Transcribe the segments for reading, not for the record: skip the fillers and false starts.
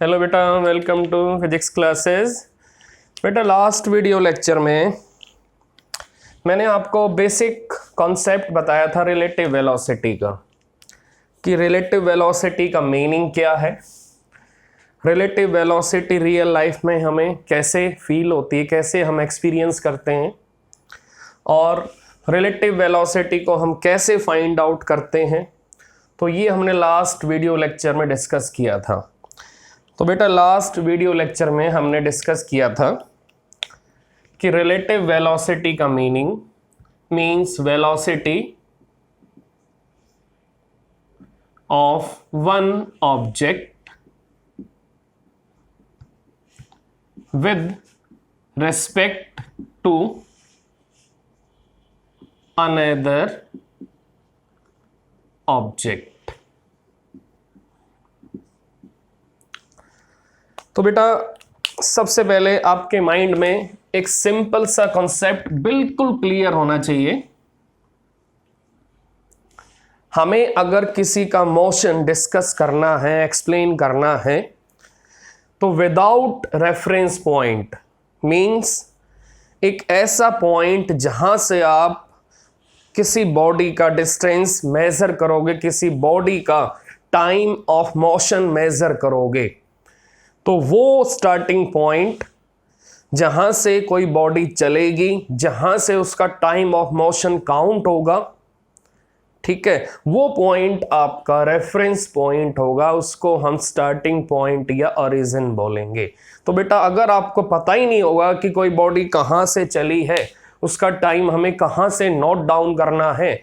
Hello बेटा, welcome to physics classes. बेटा last video lecture में मैंने आपको बेसिक कॉन्सेप्ट बताया था रिलेटिव वेलोसिटी का, कि रिलेटिव वेलोसिटी का मीनिंग क्या है, रिलेटिव वेलोसिटी रियल लाइफ में हमें कैसे फील होती है, कैसे हम एक्सपीरियंस करते हैं, और रिलेटिव वेलोसिटी को हम कैसे फाइंड आउट करते हैं। तो ये हमने लास्ट वीडियो लेक्चर में डिस्कस किया था। तो बेटा लास्ट वीडियो लेक्चर में हमने डिस्कस किया था कि रिलेटिव वेलोसिटी का meaning means velocity of one object with respect to another object. तो बेटा सबसे पहले आपके माइंड में एक सिंपल सा कॉन्सेप्ट बिल्कुल क्लियर होना चाहिए। हमें अगर किसी का मोशन डिस्कस करना है, एक्सप्लेन करना है, तो विदाउट रेफरेंस पॉइंट मींस एक ऐसा पॉइंट जहां से आप किसी बॉडी का डिस्टेंस मेजर करोगे, किसी बॉडी का टाइम ऑफ मोशन मेजर करोगे, तो वो स्टार्टिंग पॉइंट जहां से कोई बॉडी चलेगी, जहां से उसका टाइम ऑफ मोशन काउंट होगा, ठीक है, वो पॉइंट आपका रेफरेंस पॉइंट होगा। उसको हम स्टार्टिंग पॉइंट या ओरिजिन बोलेंगे। तो बेटा अगर आपको पता ही नहीं होगा कि कोई बॉडी कहां से चली है, उसका टाइम हमें कहां से नोट डाउन करना है,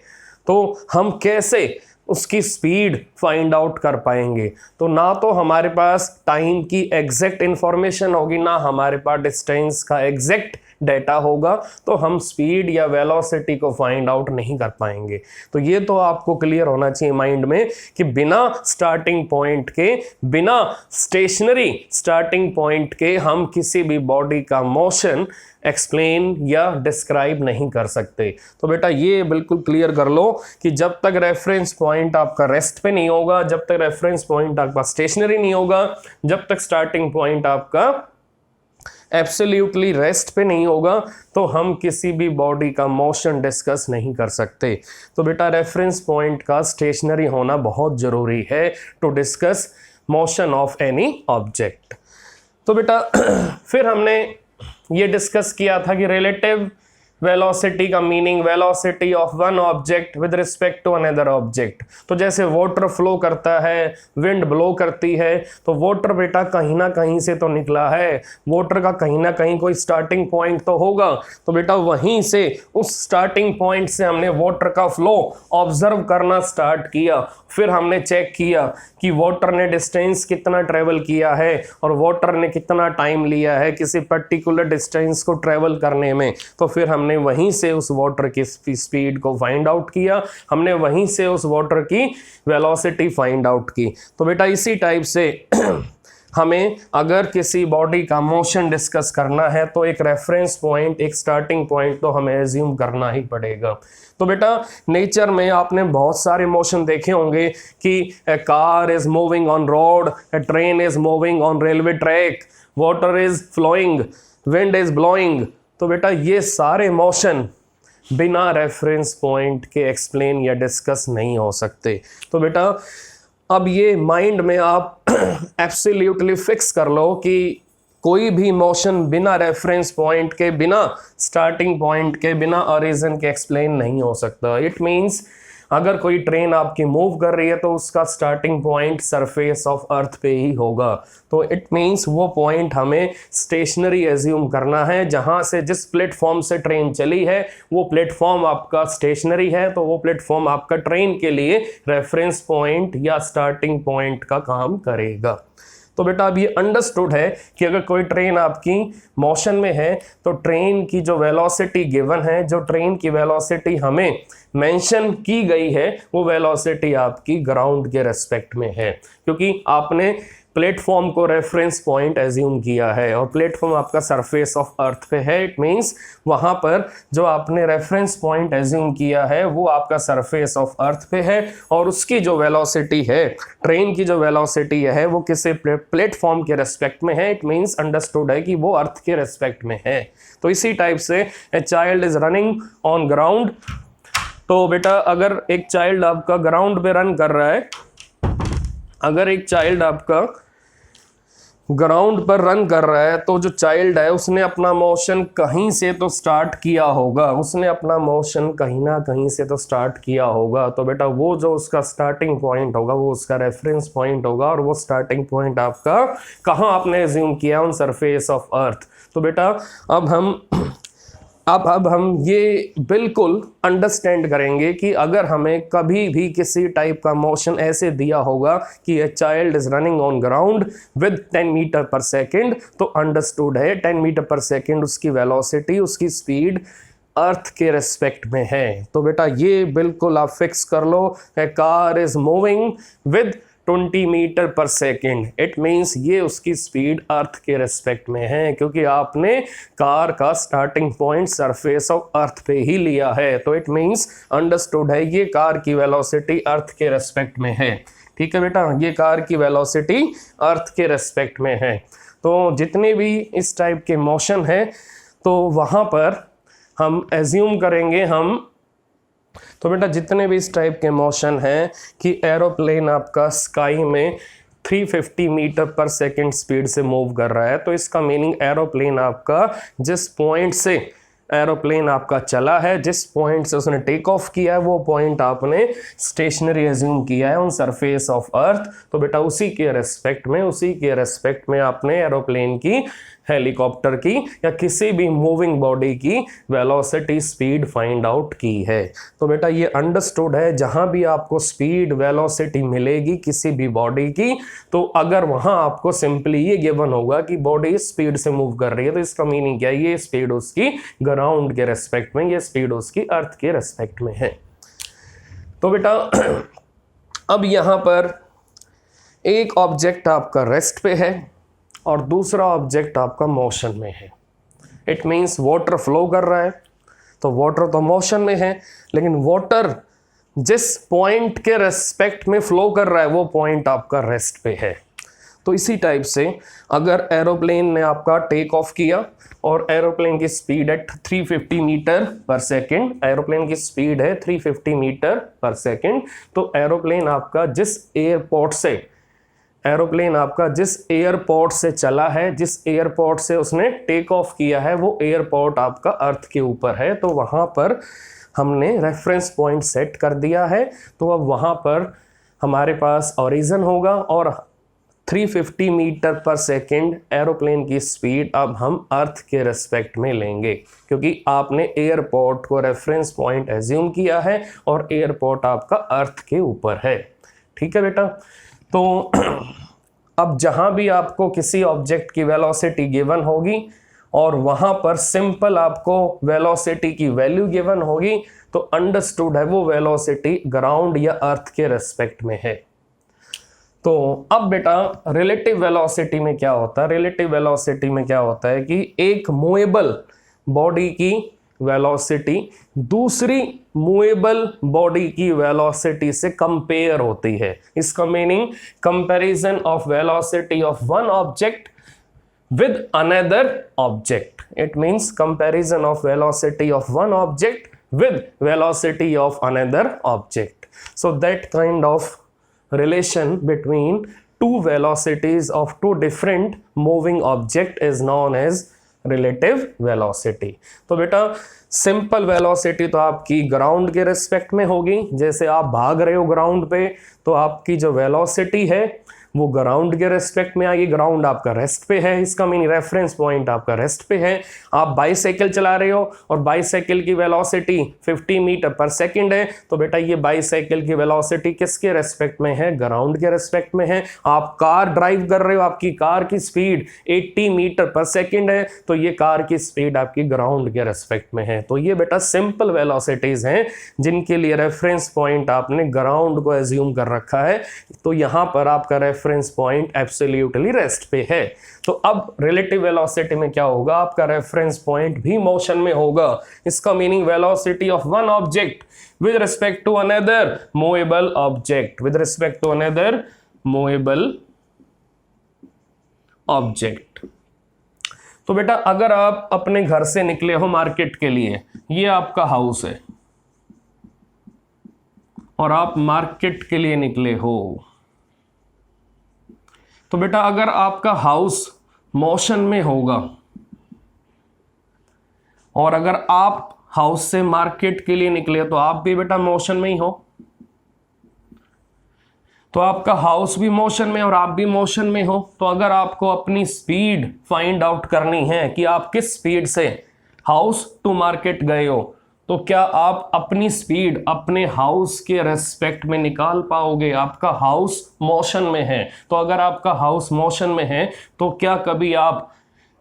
तो हम कैसे उसकी स्पीड फाइंड आउट कर पाएंगे। तो ना तो हमारे पास टाइम की एग्जैक्ट इंफॉर्मेशन होगी, ना हमारे पास डिस्टेंस का एग्जैक्ट डेटा होगा, तो हम स्पीड या वेलोसिटी को फाइंड आउट नहीं कर पाएंगे। तो ये तो आपको क्लियर होना चाहिए माइंड में कि बिना स्टार्टिंग पॉइंट के, बिना स्टेशनरी स्टार्टिंग पॉइंट के हम किसी भी बॉडी का मोशन एक्सप्लेन या डिस्क्राइब नहीं कर सकते। तो बेटा ये बिल्कुल क्लियर कर लो कि जब तक रेफरेंस पॉइंट आपका रेस्ट पे नहीं होगा, जब तक रेफरेंस पॉइंट आपका स्टेशनरी नहीं होगा, जब तक स्टार्टिंग पॉइंट आपका एब्सोल्युटली रेस्ट पे नहीं होगा, तो हम किसी भी बॉडी का मोशन डिस्कस नहीं कर सकते। तो बेटा रेफरेंस पॉइंट का स्टेशनरी होना बहुत जरूरी है to discuss motion of any object. तो बेटा फिर हमने ये डिस्कस किया था कि रिलेटिव वेलोसिटी का meaning velocity of one object with respect to another object. तो जैसे वाटर फ्लो करता है, विंड ब्लो करती है, तो वाटर बेटा कहीं ना कहीं से तो निकला है, वाटर का कहीं ना कहीं कोई स्टार्टिंग पॉइंट तो होगा। तो बेटा वहीं से, उस स्टार्टिंग पॉइंट से हमने वाटर का फ्लो ऑब्जर्व करना स्टार्ट किया। फिर हमने चेक किया कि वाटर ने डिस्टेंस कितना ट्रेवल किया है और वाटर ने कितना टाइम लिया है किसी पर्टिकुलर डिस्टेंस को ट्रेवल करने में। तो फिर हमने वहीं से उस वाटर की स्पीड को फाइंड आउट किया, हमने वहीं से उस वाटर की वेलोसिटी फाइंड आउट की। तो बेटा इसी टाइप से हमें अगर किसी बॉडी का मोशन डिस्कस करना है तो एक रेफरेंस पॉइंट, एक स्टार्टिंग पॉइंट तो हमें एज्यूम करना ही पड़ेगा। तो बेटा नेचर में आपने बहुत सारे मोशन देखे होंगे कि a car is moving on road, a train is moving on railway track, water is flowing, wind is blowing. तो बेटा ये सारे मोशन बिना रेफरेंस पॉइंट के एक्सप्लेन या डिस्कस नहीं हो सकते। तो बेटा अब ये माइंड में आप एब्सोल्युटली फिक्स कर लो कि कोई भी मोशन बिना रेफरेंस पॉइंट के, बिना स्टार्टिंग पॉइंट के, बिना ओरिजिन के एक्सप्लेन नहीं हो सकता। इट मींस अगर कोई ट्रेन आपकी मूव कर रही है तो उसका starting point surface of earth पे ही होगा। तो इट मींस वो पॉइंट हमें स्टेशनरी एज्यूम करना है। जहां से, जिस प्लेटफॉर्म से ट्रेन चली है वो प्लेटफॉर्म आपका स्टेशनरी है, तो वो प्लेटफॉर्म आपका ट्रेन के लिए रेफरेंस पॉइंट या स्टार्टिंग पॉइंट का काम करेगा। तो बेटा अब ये अंडरस्टूड है कि अगर कोई ट्रेन आपकी मोशन में है तो ट्रेन की जो वेलोसिटी गिवन है, जो ट्रेन की वेलोसिटी हमें मेंशन की गई है, वो वेलोसिटी आपकी ग्राउंड के रेस्पेक्ट में है, क्योंकि आपने प्लेटफॉर्म को रेफरेंस पॉइंट एज्यूम किया है और प्लेटफॉर्म आपका सरफेस ऑफ अर्थ पे है, इट मींस वहां पर जो आपने रेफरेंस पॉइंट एज्यूम किया है वो आपका सरफेस ऑफ अर्थ पे है और उसकी जो वेलोसिटी है, ट्रेन की जो वेलोसिटी है वो किसी प्लेटफॉर्म के रेस्पेक्ट में है, इट मींस अंडरस्टूड है कि वो अर्थ के रेस्पेक्ट में है। तो इसी टाइप से ए child is running on ground. तो बेटा अगर एक चाइल्ड आपका ग्राउंड पे रन कर रहा है, अगर एक चाइल्ड आपका ग्राउंड पर रन कर रहा है तो जो चाइल्ड है उसने अपना मोशन कहीं से तो स्टार्ट किया होगा, उसने अपना मोशन कहीं ना कहीं से तो स्टार्ट किया होगा। तो बेटा वो जो उसका स्टार्टिंग पॉइंट होगा वो उसका रेफरेंस पॉइंट होगा और वो स्टार्टिंग पॉइंट आपका कहाँ आपने एज्यूम किया, ऑन सरफेस ऑफ अर्थ। तो बेटा अब हम ये बिल्कुल अंडरस्टैंड करेंगे कि अगर हमें कभी भी किसी टाइप का मोशन ऐसे दिया होगा कि a child is running on ground with 10 metre per second, तो अंडरस्टूड है 10 मीटर पर सेकेंड उसकी वेलोसिटी, उसकी स्पीड अर्थ के रेस्पेक्ट में है। तो बेटा ये बिल्कुल आप फिक्स कर लो, a car is moving with 20 metre per second, it means ये उसकी स्पीड अर्थ के रेस्पेक्ट में है क्योंकि आपने कार का starting point surface of earth पे ही लिया है। तो इट मीन्स अंडरस्टूड है ये कार की वेलोसिटी अर्थ के रेस्पेक्ट में है। ठीक है बेटा, ये कार की वेलोसिटी अर्थ के रेस्पेक्ट में है। तो जितने भी इस टाइप के मोशन है तो वहाँ पर हम एज्यूम करेंगे तो बेटा जितने भी इस टाइप के मोशन हैं कि एरोप्लेन आपका स्काई में 350 मीटर पर सेकेंड स्पीड से मूव कर रहा है, तो इसका मीनिंग एरोप्लेन आपका जिस पॉइंट से एरोप्लेन आपका चला है, जिस पॉइंट से उसने टेक ऑफ किया है वो पॉइंट आपने स्टेशनरी एज्यूम किया है ऑन सरफेस ऑफ अर्थ। तो बेटा उसी के रेस्पेक्ट में आपने एरोप्लेन की, हेलीकॉप्टर की या किसी भी मूविंग बॉडी की वेलोसिटी स्पीड फाइंड आउट की है। तो बेटा ये अंडरस्टूड है, जहां भी आपको स्पीड वेलोसिटी मिलेगी किसी भी बॉडी की, तो अगर वहां आपको सिंपली ये गिवन होगा कि बॉडी स्पीड से मूव कर रही है तो इसका मीनिंग क्या है, ये स्पीड उसकी ग्राउंड के रेस्पेक्ट में, ये स्पीड उसकी अर्थ के रेस्पेक्ट में है। तो बेटा अब यहां पर एक ऑब्जेक्ट आपका रेस्ट पे है और दूसरा ऑब्जेक्ट आपका मोशन में है। इट मीन्स वाटर फ्लो कर रहा है, तो वाटर तो मोशन में है, लेकिन वाटर जिस पॉइंट के रेस्पेक्ट में फ्लो कर रहा है वो पॉइंट आपका रेस्ट पे है। तो इसी टाइप से अगर एरोप्लेन ने आपका टेक ऑफ किया और एरोप्लेन की स्पीड है 350 मीटर पर सेकेंड, एरोप्लेन की स्पीड है 350 मीटर पर सेकेंड, तो एरोप्लेन आपका जिस एयरपोर्ट से चला है, जिस एयरपोर्ट से उसने टेक ऑफ किया है वो एयरपोर्ट आपका अर्थ के ऊपर है। तो वहाँ पर हमने रेफरेंस पॉइंट सेट कर दिया है। तो अब वहाँ पर हमारे पास ओरिजिन होगा और 350 मीटर पर सेकेंड एरोप्लेन की स्पीड अब हम अर्थ के रेस्पेक्ट में लेंगे क्योंकि आपने एयरपोर्ट को रेफरेंस पॉइंट एज्यूम किया है और एयरपोर्ट आपका अर्थ के ऊपर है। ठीक है बेटा, तो अब जहां भी आपको किसी ऑब्जेक्ट की वेलोसिटी गिवन होगी और वहां पर सिंपल आपको वेलोसिटी की वैल्यू गिवन होगी तो अंडरस्टूड है वो वेलोसिटी ग्राउंड या अर्थ के रेस्पेक्ट में है। तो अब बेटा रिलेटिव वेलोसिटी में क्या होता है, रिलेटिव वेलोसिटी में क्या होता है कि एक मूवेबल बॉडी की वेलोसिटी दूसरी मूवेबल बॉडी की वेलोसिटी से कंपेयर होती है। इसका meaning comparison of velocity of one object with another object. It means comparison of velocity of one object with velocity of another object. So that kind of relation between two velocities of two different moving object is known as relative velocity. तो बेटा simple velocity तो आपकी ground के respect में होगी, जैसे आप भाग रहे हो ग्राउंड पे तो आपकी जो वेलोसिटी है वो ग्राउंड के रेस्पेक्ट में आएगी, ग्राउंड आपका रेस्ट पे है, इसका मीनिंग रेफरेंस पॉइंट आपका रेस्ट पे है। आप बाईसाइकिल चला रहे हो और बाईसाइकिल की वेलोसिटी 50 मीटर पर सेकंड है, तो बेटा ये बाईसाइकिल की वेलोसिटी किसके रेस्पेक्ट में है, ग्राउंड के रेस्पेक्ट में है। आप कार ड्राइव कर रहे हो, आपकी कार की स्पीड 80 मीटर पर सेकंड है, तो ये कार की स्पीड आपकी ग्राउंड के रेस्पेक्ट में है। हैं। तो ये बेटा सिंपल वेलोसिटीज हैं जिनके लिए रेफरेंस पॉइंट आपने ग्राउंड को एज्यूम कर रखा है। तो यहाँ पर आपका रेफरेंस पॉइंट एब्सोल्युटली रेस्ट पे है। तो अब रिलेटिव वेलोसिटी में क्या होगा, आपका रेफरेंस पॉइंट भी मोशन में होगा। इसका meaning velocity of one object with respect to another movable object, with respect to another movable object। तो बेटा अगर आप अपने घर से निकले हो मार्केट के लिए, ये आपका हाउस है और आप मार्केट के लिए निकले हो, तो बेटा अगर आपका हाउस मोशन में होगा और अगर आप हाउस से मार्केट के लिए निकले तो आप भी बेटा मोशन में ही हो। तो आपका हाउस भी मोशन में और आप भी मोशन में हो। तो अगर आपको अपनी स्पीड फाइंड आउट करनी है कि आप किस स्पीड से हाउस टू मार्केट गए हो, तो क्या आप अपनी स्पीड अपने हाउस के रेस्पेक्ट में निकाल पाओगे? आपका हाउस मोशन में है, तो अगर आपका हाउस मोशन में है तो क्या कभी आप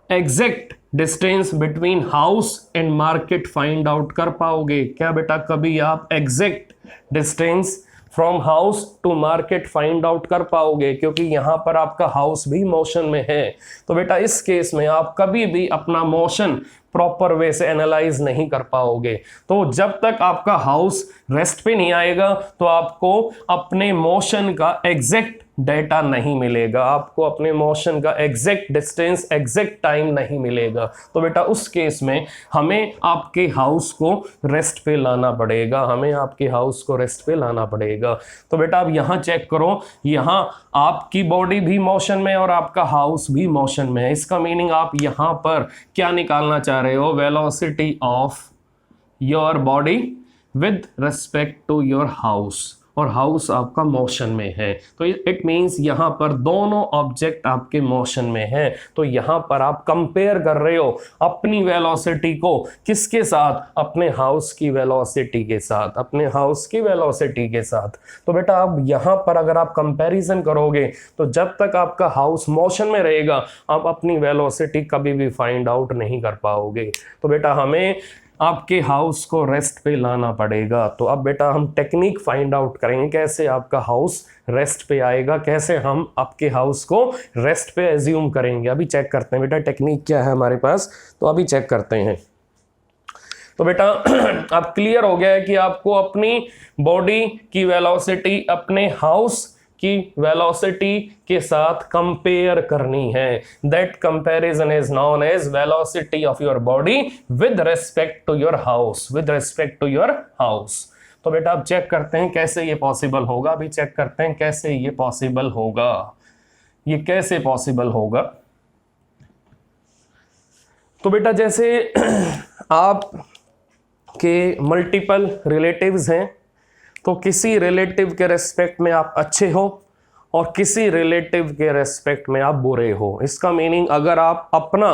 exact distance between house and market find out कर पाओगे? क्या बेटा कभी आप exact distance from house to market find out कर पाओगे? क्योंकि यहां पर आपका हाउस भी मोशन में है। तो बेटा इस केस में आप कभी भी अपना मोशन प्रॉपर वे से एनालाइज नहीं कर पाओगे। तो जब तक आपका हाउस रेस्ट पे नहीं आएगा तो आपको अपने मोशन का एग्जैक्ट डेटा नहीं मिलेगा, आपको अपने मोशन का एग्जैक्ट डिस्टेंस, एग्जैक्ट टाइम नहीं मिलेगा। तो बेटा उस केस में हमें आपके हाउस को रेस्ट पे लाना पड़ेगा, हमें आपके हाउस को रेस्ट पे लाना पड़ेगा। तो बेटा आप यहाँ चेक करो, यहाँ आपकी बॉडी भी मोशन में और आपका हाउस भी मोशन में है। इसका मीनिंग आप यहाँ पर क्या निकालना चाह रहे हो? Velocity of your body with respect to your house, और हाउस आपका मोशन में है। तो इट मीन्स यहाँ पर दोनों ऑब्जेक्ट आपके मोशन में है। तो यहाँ पर आप कंपेयर कर रहे हो अपनी वेलोसिटी को किसके साथ? अपने हाउस की वेलोसिटी के साथ, अपने हाउस की वेलोसिटी के साथ। तो बेटा अब यहाँ पर अगर आप कंपैरिजन करोगे तो जब तक आपका हाउस मोशन में रहेगा आप अपनी वेलोसिटी कभी भी फाइंड आउट नहीं कर पाओगे। तो बेटा हमें आपके हाउस को रेस्ट पे लाना पड़ेगा। तो अब बेटा हम टेक्निक फाइंड आउट करेंगे कैसे आपका हाउस रेस्ट पे आएगा, कैसे हम आपके हाउस को रेस्ट पे एज्यूम करेंगे। अभी चेक करते हैं बेटा टेक्निक क्या है हमारे पास, तो अभी चेक करते हैं। तो बेटा अब क्लियर हो गया है कि आपको अपनी बॉडी की वेलोसिटी अपने हाउस की वेलोसिटी के साथ कंपेयर करनी है। That comparison is known as velocity of your body with respect to your house, with respect to your house. तो बेटा अब चेक करते हैं कैसे ये पॉसिबल होगा। अभी चेक करते हैं कैसे ये पॉसिबल होगा, ये कैसे पॉसिबल होगा। तो बेटा जैसे आप के मल्टीपल रिलेटिव्स हैं, तो किसी रिलेटिव के रेस्पेक्ट में आप अच्छे हो और किसी रिलेटिव के रेस्पेक्ट में आप बुरे हो। इसका मीनिंग अगर आप अपना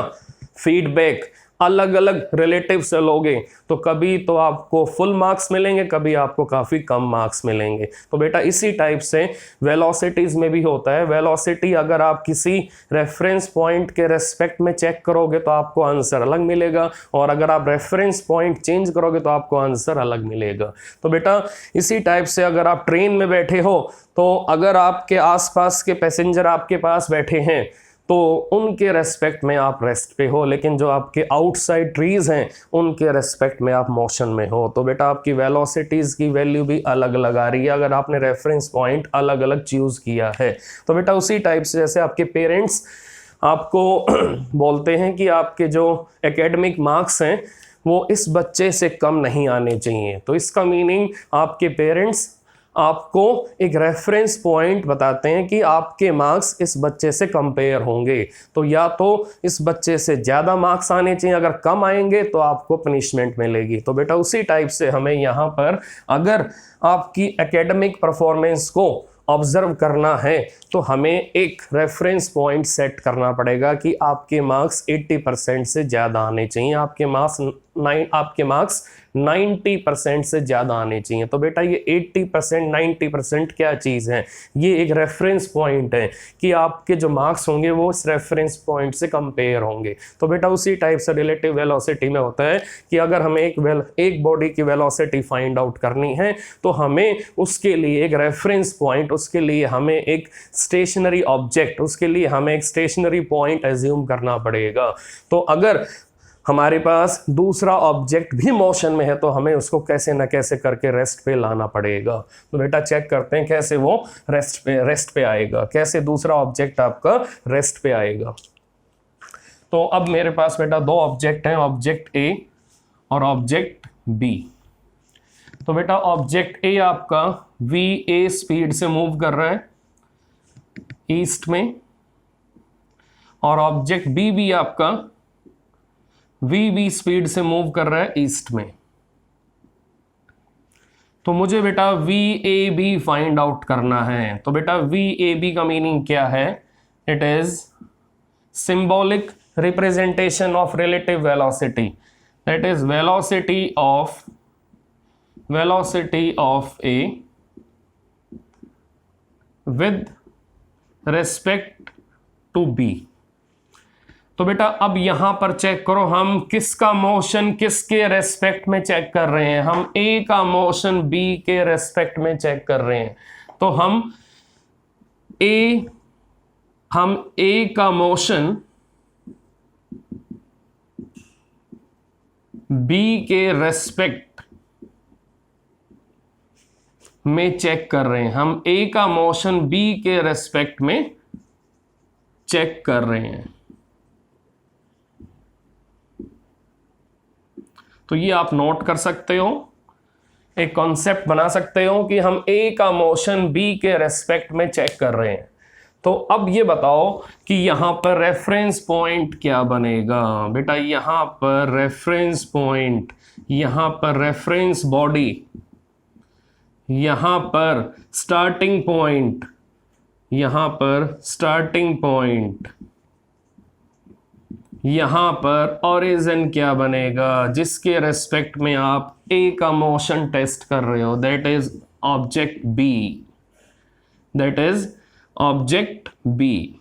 फीडबैक अलग अलग रिलेटिव से लोगे तो कभी तो आपको फुल मार्क्स मिलेंगे, कभी आपको काफ़ी कम मार्क्स मिलेंगे। तो बेटा इसी टाइप से वेलोसिटीज़ में भी होता है। वेलोसिटी अगर आप किसी रेफरेंस पॉइंट के रेस्पेक्ट में चेक करोगे तो आपको आंसर अलग मिलेगा, और अगर आप रेफरेंस पॉइंट चेंज करोगे तो आपको आंसर अलग मिलेगा। तो बेटा इसी टाइप से अगर आप ट्रेन में बैठे हो तो अगर आपके आसपास के पैसेंजर आपके पास बैठे हैं तो उनके रेस्पेक्ट में आप रेस्ट पे हो, लेकिन जो आपके आउटसाइड ट्रीज हैं उनके रेस्पेक्ट में आप मोशन में हो। तो बेटा आपकी वेलोसिटीज़ की वैल्यू भी अलग अलग आ रही है अगर आपने रेफरेंस पॉइंट अलग अलग चूज़ किया है। तो बेटा उसी टाइप से जैसे आपके पेरेंट्स आपको बोलते हैं कि आपके जो एकेडमिक मार्क्स हैं वो इस बच्चे से कम नहीं आने चाहिए, तो इसका मीनिंग आपके पेरेंट्स आपको एक रेफरेंस पॉइंट बताते हैं कि आपके मार्क्स इस बच्चे से कंपेयर होंगे, तो या तो इस बच्चे से ज़्यादा मार्क्स आने चाहिए, अगर कम आएंगे तो आपको पनिशमेंट मिलेगी। तो बेटा उसी टाइप से हमें यहाँ पर अगर आपकी एकेडमिक परफॉर्मेंस को ऑब्जर्व करना है तो हमें एक रेफरेंस पॉइंट सेट करना पड़ेगा कि आपके मार्क्स 80% से ज़्यादा आने चाहिए, आपके मार्क्स आपके मार्क्स 90% से ज़्यादा आने चाहिए। तो बेटा ये 80% 90% क्या चीज़ है, ये एक रेफरेंस पॉइंट है कि आपके जो मार्क्स होंगे वो उस रेफरेंस पॉइंट से कंपेयर होंगे। तो बेटा उसी टाइप से रिलेटिव वेलोसिटी में होता है कि अगर हमें एक बॉडी की वेलोसिटी फाइंड आउट करनी है तो हमें उसके लिए एक रेफरेंस पॉइंट, उसके लिए हमें एक स्टेशनरी ऑब्जेक्ट, उसके लिए हमें एक स्टेशनरी पॉइंट एज्यूम करना पड़ेगा। तो अगर हमारे पास दूसरा ऑब्जेक्ट भी मोशन में है तो हमें उसको कैसे ना कैसे करके रेस्ट पे लाना पड़ेगा। तो बेटा चेक करते हैं कैसे वो रेस्ट पे आएगा, कैसे दूसरा ऑब्जेक्ट आपका रेस्ट पे आएगा। तो अब मेरे पास बेटा दो ऑब्जेक्ट हैं, ऑब्जेक्ट ए और ऑब्जेक्ट बी। तो बेटा ऑब्जेक्ट ए आपका वी ए स्पीड से मूव कर रहा है ईस्ट में, और ऑब्जेक्ट बी भी आपका वी बी स्पीड से मूव कर रहा है ईस्ट में। तो मुझे बेटा V A B find out करना है। तो बेटा वी ए बी का मीनिंग क्या है, it is symbolic representation of relative velocity, that is velocity of A with respect to B. तो बेटा अब यहां पर चेक करो, हम किसका मोशन किसके रेस्पेक्ट में चेक कर रहे हैं, हम ए का मोशन बी के रेस्पेक्ट में चेक कर रहे हैं। तो हम ए का मोशन बी के रेस्पेक्ट में चेक कर रहे हैं, हम ए का मोशन बी के रेस्पेक्ट में चेक कर रहे हैं। तो ये आप नोट कर सकते हो, एक कॉन्सेप्ट बना सकते हो कि हम ए का मोशन बी के रेस्पेक्ट में चेक कर रहे हैं। तो अब ये बताओ कि यहां पर रेफरेंस पॉइंट क्या बनेगा। बेटा यहां पर रेफरेंस पॉइंट, यहां पर रेफरेंस बॉडी, यहां पर स्टार्टिंग पॉइंट, यहां पर स्टार्टिंग पॉइंट, यहां पर ओरिजिन क्या बनेगा जिसके रेस्पेक्ट में आप ए का मोशन टेस्ट कर रहे हो, that is object B, that is object B.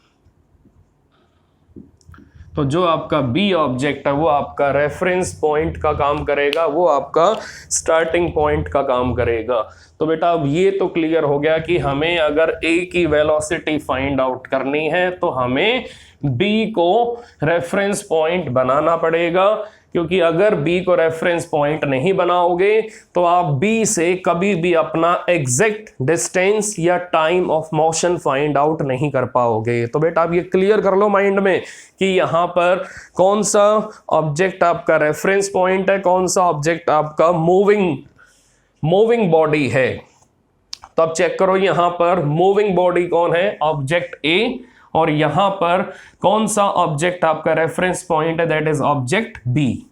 तो जो आपका बी ऑब्जेक्ट है वो आपका रेफरेंस पॉइंट का काम करेगा, वो आपका स्टार्टिंग पॉइंट का काम करेगा। तो बेटा अब ये तो क्लियर हो गया कि हमें अगर ए की वेलोसिटी फाइंड आउट करनी है तो हमें बी को रेफरेंस पॉइंट बनाना पड़ेगा, क्योंकि अगर बी को रेफरेंस पॉइंट नहीं बनाओगे तो आप बी से कभी भी अपना एग्जैक्ट डिस्टेंस या time of motion find out नहीं कर पाओगे। तो बेटा आप ये क्लियर कर लो माइंड में कि यहां पर कौन सा ऑब्जेक्ट आपका रेफरेंस पॉइंट है, कौन सा ऑब्जेक्ट आपका मूविंग बॉडी है। तो अब चेक करो यहां पर मूविंग बॉडी कौन है, ऑब्जेक्ट ए, और यहां पर कौन सा ऑब्जेक्ट आपका रेफरेंस पॉइंट है, दैट इज ऑब्जेक्ट बी।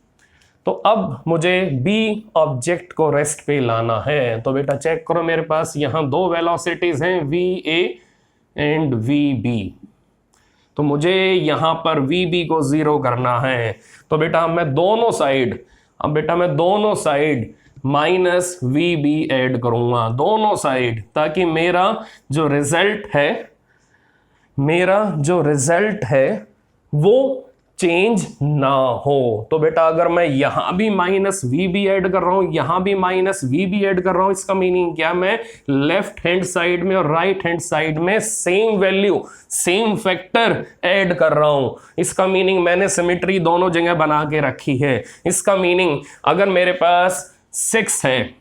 तो अब मुझे बी ऑब्जेक्ट को रेस्ट पे लाना है। तो बेटा चेक करो मेरे पास यहां दो वेलोसिटीज हैं, V A and V B. तो मुझे यहां पर वी बी को जीरो करना है। तो बेटा मैं दोनों side minus V B add करूंगा, दोनों साइड, ताकि मेरा जो रिजल्ट है वो चेंज ना हो। तो बेटा अगर मैं यहां भी माइनस वी बी एड कर रहा हूं, यहां भी माइनस वी बी एड कर रहा हूं, इसका मीनिंग क्या, मैं लेफ्ट हैंड साइड में और राइट हैंड साइड में same value, same factor add कर रहा हूं। इसका मीनिंग मैंने सिमेट्री दोनों जगह बना के रखी है। इसका मीनिंग अगर मेरे पास 6 है,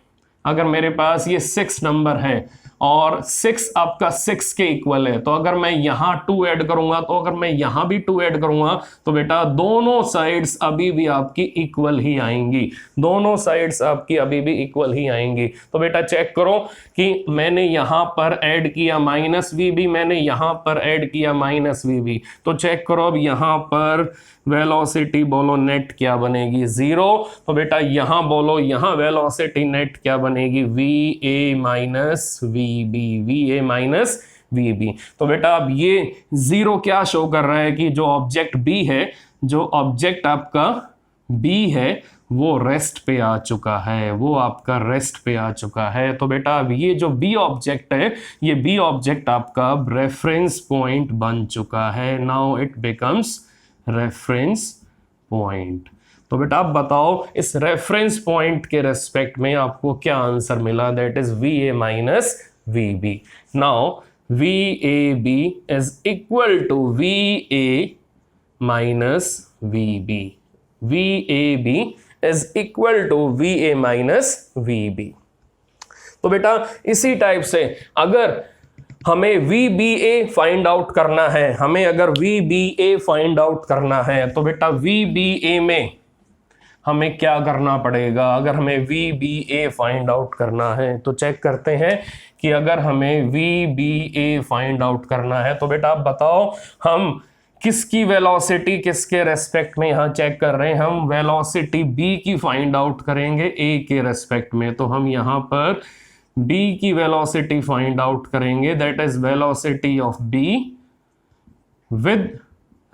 अगर मेरे पास ये 6 नंबर है और 6 आपका 6 के इक्वल है, तो अगर मैं यहां 2 ऐड करूंगा, तो अगर मैं यहां भी 2 ऐड करूंगा तो बेटा दोनों साइड्स अभी भी आपकी इक्वल ही आएंगी, दोनों साइड्स आपकी अभी भी इक्वल ही आएंगी। तो बेटा चेक करो कि मैंने यहां पर ऐड किया माइनस वी बी, मैंने यहां पर ऐड किया माइनस वी बी। तो चेक करो अब यहां पर वेलोसिटी बोलो नेट क्या बनेगी, 0। तो बेटा यहां बोलो, यहां वेलोसिटी नेट क्या बनेगी, V A minus V B, V A minus V B. तो बेटा अब ये 0 क्या शो कर रहा है कि जो ऑब्जेक्ट बी है, जो ऑब्जेक्ट आपका बी है वो रेस्ट पे आ चुका है, वो आपका रेस्ट पे आ चुका है। तो बेटा अब ये जो बी ऑब्जेक्ट है, ये बी ऑब्जेक्ट आपका अब रेफरेंस पॉइंट बन चुका है। Now it becomes reference point. तो बेटा आप बताओ इस रेफरेंस पॉइंट के रेस्पेक्ट में आपको क्या आंसर मिला? That is V A minus V B. Now V A B is equal to V A minus V B. V A B is equal to V A minus V B. तो बेटा इसी type से अगर हमें V B A find out करना है, हमें अगर V B A find out करना है, तो बेटा वी बी ए में हमें क्या करना पड़ेगा? अगर हमें V B A find out करना है तो चेक करते हैं कि अगर हमें V B A find out करना है तो बेटा आप बताओ हम किसकी वेलोसिटी किसके रेस्पेक्ट में यहाँ चेक कर रहे हैं? हम वेलोसिटी बी की फाइंड आउट करेंगे ए के रेस्पेक्ट में। तो हम यहाँ पर b की वेलोसिटी फाइंड आउट करेंगे, that is velocity of b with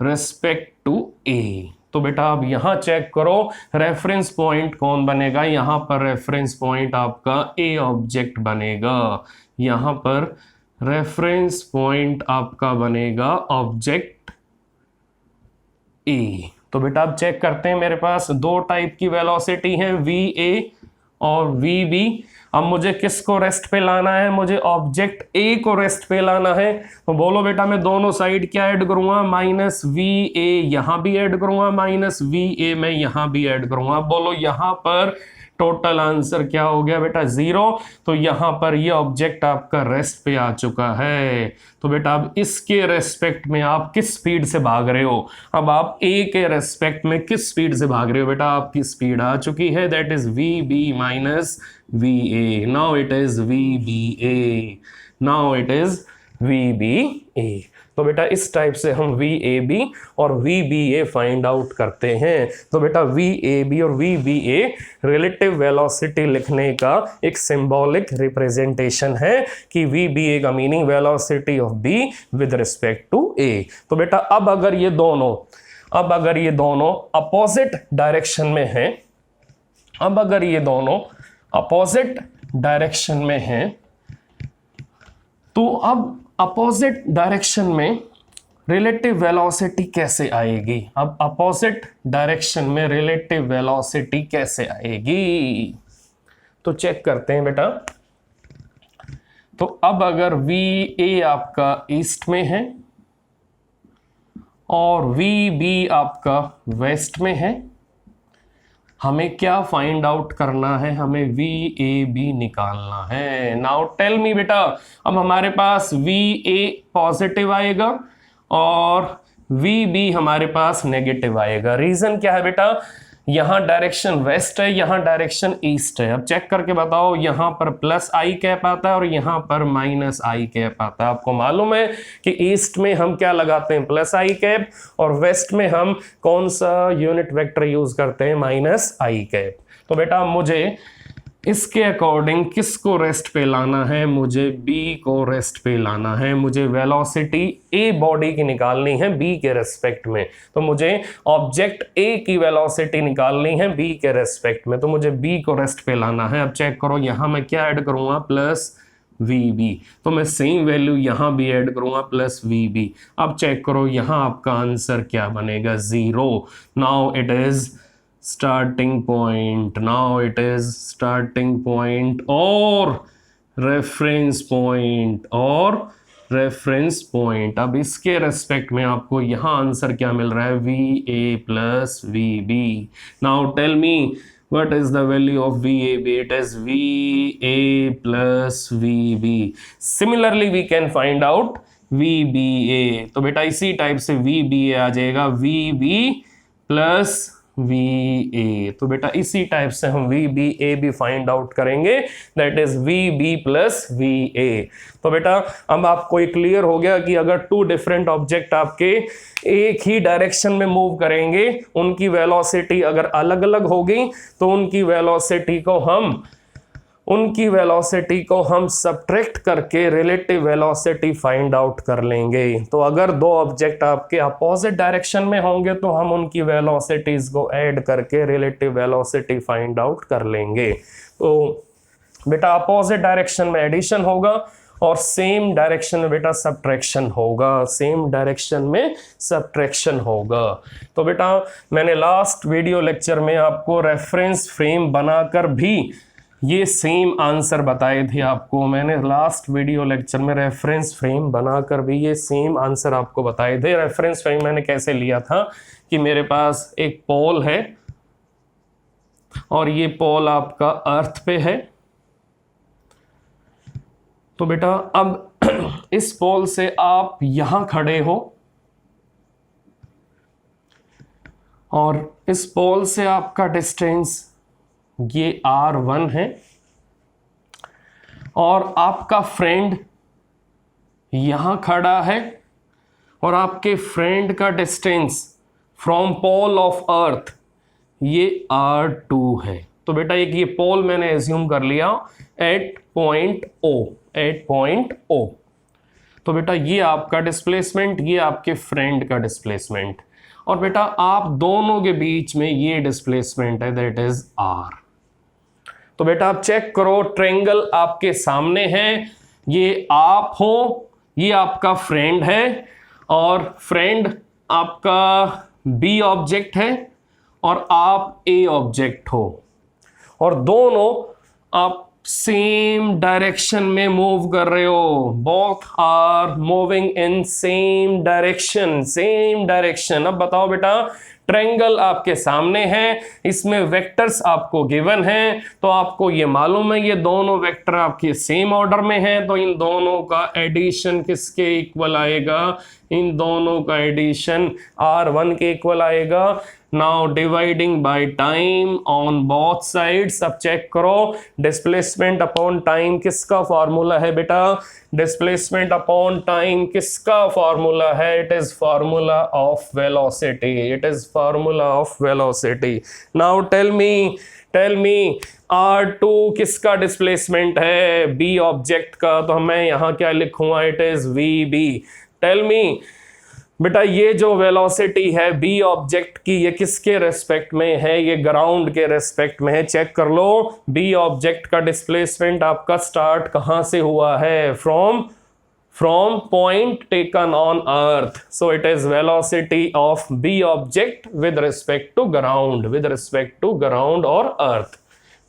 respect to a। तो बेटा अब यहां चेक करो रेफरेंस पॉइंट कौन बनेगा? यहां पर रेफरेंस पॉइंट आपका a ऑब्जेक्ट बनेगा। यहां पर रेफरेंस पॉइंट आपका बनेगा ऑब्जेक्ट a। तो बेटा अब चेक करते हैं, मेरे पास दो टाइप की वेलोसिटी है, va और vb। अब मुझे किसको रेस्ट पे लाना है? मुझे ऑब्जेक्ट ए को रेस्ट पे लाना है। तो बोलो बेटा मैं दोनों साइड क्या ऐड करूंगा? माइनस वी ए यहां भी ऐड करूंगा, माइनस वी ए मैं यहां भी ऐड करूंगा। बोलो यहां पर टोटल आंसर क्या हो गया बेटा? 0। तो यहां पर ये ऑब्जेक्ट आपका रेस्ट पे आ चुका है। तो बेटा अब इसके रेस्पेक्ट में आप किस स्पीड से भाग रहे हो? अब आप ए के रेस्पेक्ट में किस स्पीड से भाग रहे हो? बेटा आपकी स्पीड आ चुकी है, that is V B minus V A. Now it is V B A. Now it is V B A. तो बेटा इस टाइप से हम वी ए बी और V B A find out करते हैं। तो बेटा वी ए बी और V B A relative velocity लिखने का एक सिंबॉलिक रिप्रेजेंटेशन है कि वी बी ए का meaning velocity of B with respect to A. तो बेटा अब अगर ये दोनों अपोजिट डायरेक्शन में हैं, अब अगर ये दोनों अपोजिट डायरेक्शन में हैं, तो अब अपोजिट डायरेक्शन में रिलेटिव वेलोसिटी कैसे आएगी? अब अपोजिट डायरेक्शन में रिलेटिव वेलोसिटी कैसे आएगी? तो चेक करते हैं बेटा। तो अब अगर वी ए आपका ईस्ट में है और वी बी आपका वेस्ट में है, हमें क्या फाइंड आउट करना है? हमें वी ए बी निकालना है। नाउ टेल मी बेटा, अब हमारे पास वी ए पॉजिटिव आएगा और वी बी हमारे पास नेगेटिव आएगा। रीजन क्या है बेटा? यहां डायरेक्शन वेस्ट है, यहां डायरेक्शन ईस्ट है। अब चेक करके बताओ, यहां पर प्लस आई कैप आता है और यहां पर माइनस आई कैप आता है। आपको मालूम है कि ईस्ट में हम क्या लगाते हैं? प्लस आई कैप, और वेस्ट में हम कौन सा यूनिट वेक्टर यूज करते हैं? माइनस आई कैप। तो बेटा मुझे इसके अकॉर्डिंग किसको रेस्ट पे लाना है? मुझे बी को रेस्ट पे लाना है। मुझे वेलोसिटी ए बॉडी की निकालनी है बी के रेस्पेक्ट में। तो मुझे ऑब्जेक्ट ए की वेलोसिटी निकालनी है बी के रेस्पेक्ट में। तो मुझे बी को रेस्ट पे लाना है। अब चेक करो, यहां मैं क्या ऐड करूंगा? Plus V B. तो मैं सेम वैल्यू यहां भी ऐड करूंगा, प्लस वी बी। अब चेक करो यहां आपका आंसर क्या बनेगा? 0। Now it is starting point, now it is starting point और reference point और reference point। अब इसके रेस्पेक्ट में आपको यहाँ आंसर क्या मिल रहा है? V A plus V B. Now tell me what is the value of VAB? It is VA plus VB. Similarly we can find out VBA। तो बेटा इसी टाइप से VBA आ जाएगा VB plus VA। तो बेटा इसी टाइप से हम VBA भी फाइंड आउट करेंगे, that is VB plus VA। तो बेटा अब आपको ये क्लियर हो गया कि अगर टू डिफरेंट ऑब्जेक्ट आपके एक ही डायरेक्शन में मूव करेंगे, उनकी वेलोसिटी अगर अलग अलग होगी तो उनकी वेलोसिटी को हम उनकी वेलोसिटी को हम सब्ट्रैक्ट करके रिलेटिव वेलोसिटी फाइंड आउट कर लेंगे। तो अगर दो ऑब्जेक्ट आपके अपोजिट डायरेक्शन में होंगे तो हम उनकी वेलोसिटीज को ऐड करके रिलेटिव वेलोसिटी फाइंड आउट कर लेंगे। तो बेटा अपोजिट डायरेक्शन में एडिशन होगा और सेम डायरेक्शन में बेटा सब्ट्रैक्शन होगा, सेम डायरेक्शन में सब्ट्रैक्शन होगा। तो बेटा मैंने लास्ट वीडियो लेक्चर में आपको रेफरेंस फ्रेम बनाकर भी ये सेम आंसर बताए थे आपको। मैंने लास्ट वीडियो लेक्चर में रेफरेंस फ्रेम बनाकर भी ये सेम आंसर आपको बताए थे। रेफरेंस फ्रेम मैंने कैसे लिया था कि मेरे पास एक पोल है और ये पोल आपका अर्थ पे है। तो बेटा अब इस पोल से आप यहां खड़े हो और इस पोल से आपका डिस्टेंस ये R1 है और आपका फ्रेंड यहां खड़ा है और आपके फ्रेंड का distance from pole of earth ये R2 है। तो बेटा एक ये पोल मैंने एज्यूम कर लिया एट पॉइंट O। तो बेटा ये आपका डिस्प्लेसमेंट, ये आपके फ्रेंड का डिस्प्लेसमेंट और बेटा आप दोनों के बीच में ये डिस्प्लेसमेंट है दैट इज R। तो बेटा आप चेक करो, ट्रायंगल आपके सामने है, ये आप हो, ये आपका फ्रेंड है और फ्रेंड आपका B ऑब्जेक्ट है और आप A ऑब्जेक्ट हो और दोनों आप सेम डायरेक्शन में मूव कर रहे हो। Both are moving in same direction. अब बताओ बेटा ट्रायंगल आपके सामने है, इसमें वेक्टर्स आपको गिवन हैं, तो आपको ये मालूम है ये दोनों वेक्टर आपके सेम ऑर्डर में हैं, तो इन दोनों का एडिशन किसके इक्वल आएगा? इन दोनों का एडिशन R1 के इक्वल आएगा। Now dividing by time on both sides. अब चेक करो डिस्प्लेसमेंट अपॉन टाइम किसका फॉर्मूला है बेटा? डिस्प्लेसमेंट अपॉन टाइम किसका फॉर्मूला है? It is formula of velocity. It is formula of velocity. Now tell me R2 किसका displacement है? B object का। तो मैं यहां क्या लिखूंगा? It is VB। Tell me बेटा ये जो वेलोसिटी है B ऑब्जेक्ट की ये किसके रेस्पेक्ट में है? ये ग्राउंड के रेस्पेक्ट में है। चेक कर लो B ऑब्जेक्ट का डिस्प्लेसमेंट आपका स्टार्ट कहां से हुआ है? From point taken on earth. So it is velocity of B object with respect to ground, with respect to ground और earth,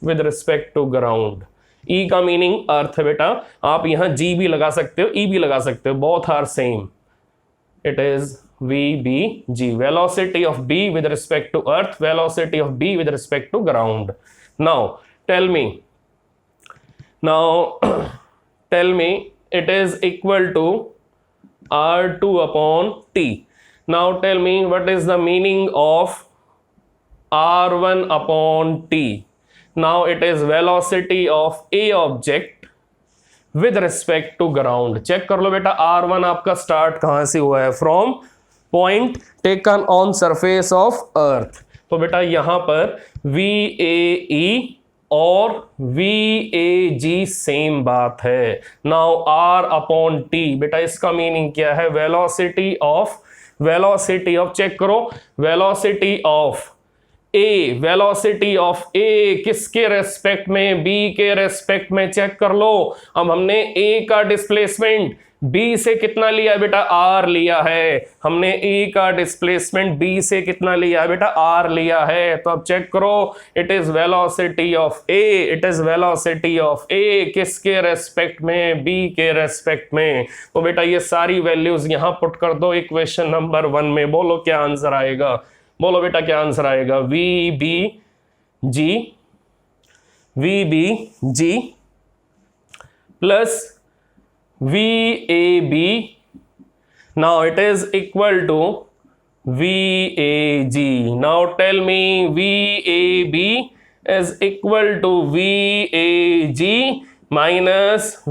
with respect to ground. E का मीनिंग अर्थ है बेटा, आप यहां G भी लगा सकते हो, E भी लगा सकते हो, both are same. It is VBG, velocity of B with respect to earth, velocity of B with respect to ground. Now tell me it is equal to R2 upon T. Now tell me what is the meaning of R1 upon T. Now it is velocity of A object with respect to ground. Check कर लो बेटा R1 आपका start कहां से हुआ है? From point taken on surface of earth. तो बेटा यहां पर VAE और VAG सेम बात है। नाउ R अपॉन T बेटा इसका मीनिंग क्या है? वेलोसिटी ऑफ चेक करो वेलोसिटी ऑफ A किसके रेस्पेक्ट में? B के रेस्पेक्ट में। चेक कर लो, अब हमने A का डिस्प्लेसमेंट B से कितना लिया है बेटा? R लिया है। हमने A का डिस्प्लेसमेंट B से कितना लिया है बेटा? R लिया है। तो अब चेक करो it is velocity of A, किसके रेस्पेक्ट में? B के रेस्पेक्ट में। तो बेटा ये सारी वैल्यूज यहां पुट कर दो इक्वेशन नंबर 1 में। बोलो क्या आंसर आएगा? बोलो बेटा क्या आंसर आएगा? VBG plus VAB। Now it is equal to VAG। Now tell me VAB is equal to VAG minus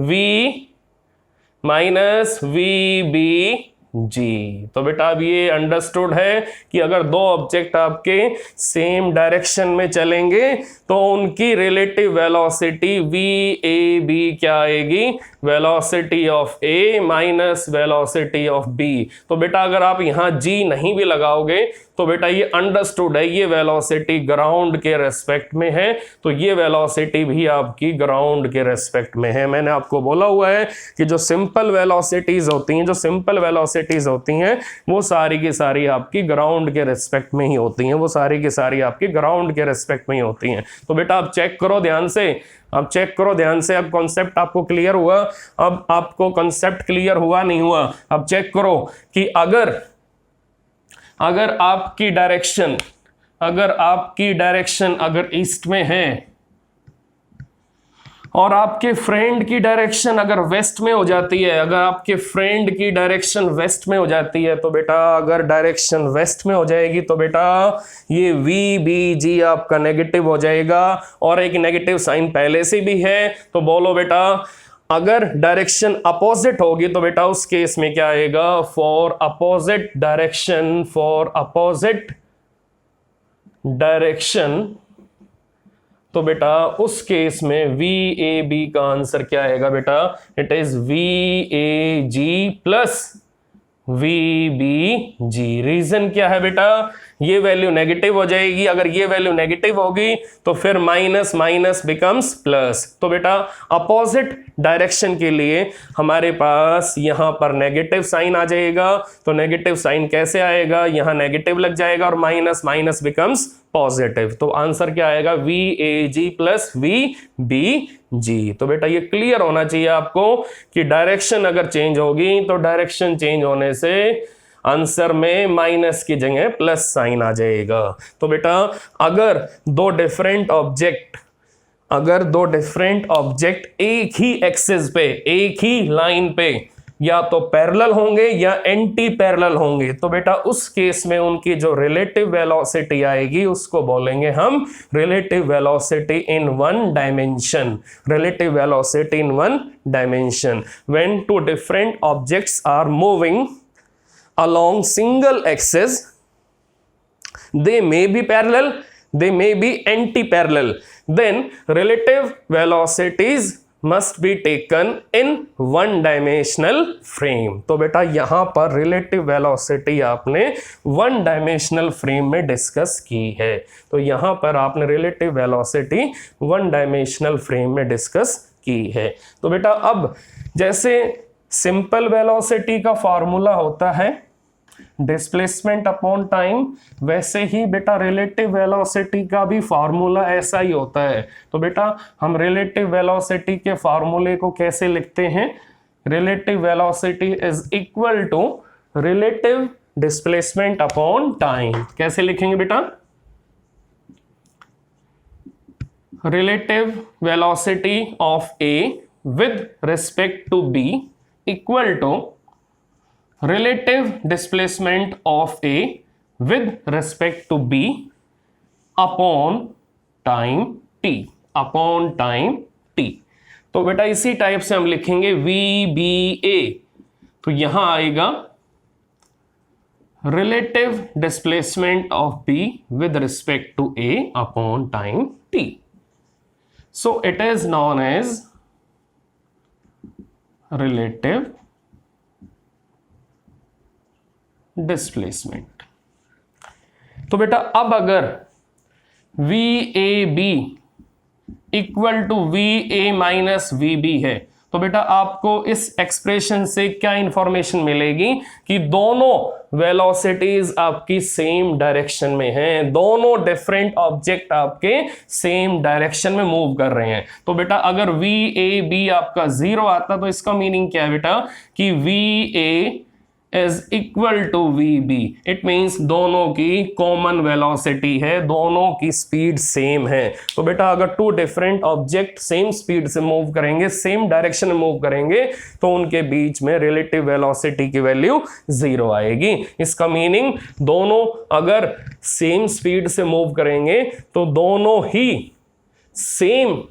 VBG। जी। तो बेटा अब ये अंडरस्टूड है कि अगर दो ऑब्जेक्ट आपके सेम डायरेक्शन में चलेंगे तो उनकी रिलेटिव वेलोसिटी VAB क्या आएगी, velocity of A minus velocity of B। तो बेटा अगर आप यहाँ G नहीं भी लगाओगे तो बेटा ये अंडरस्टूड है, ये वेलोसिटी ग्राउंड के रेस्पेक्ट में है, तो ये वेलोसिटी भी आपकी ग्राउंड के रेस्पेक्ट में है। मैंने आपको बोला हुआ है कि जो सिंपल वेलोसिटीज होती हैं, वो सारी की सारी आपकी ग्राउंड के रेस्पेक्ट में ही होती हैं, वो सारी की सारी आपकी ग्राउंड के रेस्पेक्ट में ही होती हैं। तो बेटा आप चेक करो ध्यान से, अब कॉन्सेप्ट आपको क्लियर हुआ। अब आपको कॉन्सेप्ट क्लियर हुआ नहीं हुआ, अब चेक करो कि अगर आपकी डायरेक्शन अगर ईस्ट में है और आपके फ्रेंड की डायरेक्शन अगर वेस्ट में हो जाती है, तो बेटा अगर डायरेक्शन वेस्ट में हो जाएगी तो बेटा ये VBG आपका नेगेटिव हो जाएगा, और एक नेगेटिव साइन पहले से भी है। तो बोलो बेटा अगर डायरेक्शन अपोजिट होगी तो बेटा उस केस में क्या आएगा, फॉर अपोजिट डायरेक्शन, तो बेटा उस केस में VAB का आंसर क्या आएगा बेटा, it is VAG plus VBG। Reason क्या है बेटा, ये वैल्यू नेगेटिव हो जाएगी, अगर ये वैल्यू नेगेटिव होगी तो फिर माइनस माइनस बिकम्स प्लस। तो बेटा अपोजिट डायरेक्शन के लिए हमारे पास यहां पर नेगेटिव साइन आ जाएगा, तो नेगेटिव साइन कैसे आएगा, यहां नेगेटिव लग जाएगा और माइनस माइनस बिकम्स पॉजिटिव। तो आंसर क्या आएगा, VAG प्लस VBG। तो बेटा ये क्लियर होना चाहिए आपको कि डायरेक्शन अगर चेंज होगी तो डायरेक्शन चेंज होने से आंसर में माइनस की जगह प्लस साइन आ जाएगा। तो बेटा अगर दो डिफरेंट ऑब्जेक्ट एक ही एक्सिस पे, एक ही लाइन पे या तो पैरेलल होंगे या एंटी पैरेलल होंगे, तो बेटा उस केस में उनकी जो रिलेटिव वेलोसिटी आएगी उसको बोलेंगे हम relative velocity in one dimension. When two different objects are moving along single axis, they may be parallel, they may be anti-parallel, then relative velocities must be taken in one dimensional frame। तो बेटा यहां पर relative velocity आपने one dimensional frame में discuss की है, तो यहां पर आपने relative velocity one dimensional frame में डिस्कस की है। तो बेटा अब जैसे सिंपल वेलोसिटी का फॉर्मूला होता है डिस्प्लेसमेंट अपॉन टाइम, वैसे ही बेटा रिलेटिव वेलोसिटी का भी फॉर्मूला ऐसा ही होता है। तो बेटा हम रिलेटिव वेलोसिटी के फॉर्मूले को कैसे लिखते हैं, relative velocity is equal to relative displacement upon time. कैसे लिखेंगे बेटा, relative velocity of A with respect to B equal to relative displacement of A with respect to B upon time t। तो बेटा इसी टाइप से हम लिखेंगे VBA, तो यहां आएगा relative displacement of B with respect to A upon time t। So it is known as relative displacement. तो बेटा अब अगर VAB equal to VA minus VB है तो बेटा आपको इस एक्सप्रेशन से क्या इंफॉर्मेशन मिलेगी कि दोनों वेलोसिटीज आपकी सेम डायरेक्शन में हैं, दोनों डिफरेंट ऑब्जेक्ट आपके सेम डायरेक्शन में मूव कर रहे हैं। तो बेटा अगर VAB आपका 0 आता तो इसका मीनिंग क्या है बेटा कि VA is equal to VB, it means दोनों की कॉमन वेलोसिटी है, दोनों की स्पीड सेम है। तो बेटा अगर two different object same speed से मूव करेंगे, सेम डायरेक्शन में मूव करेंगे, तो उनके बीच में रिलेटिव वेलोसिटी की वैल्यू 0 आएगी। इसका मीनिंग दोनों अगर सेम स्पीड से मूव करेंगे तो दोनों ही सेम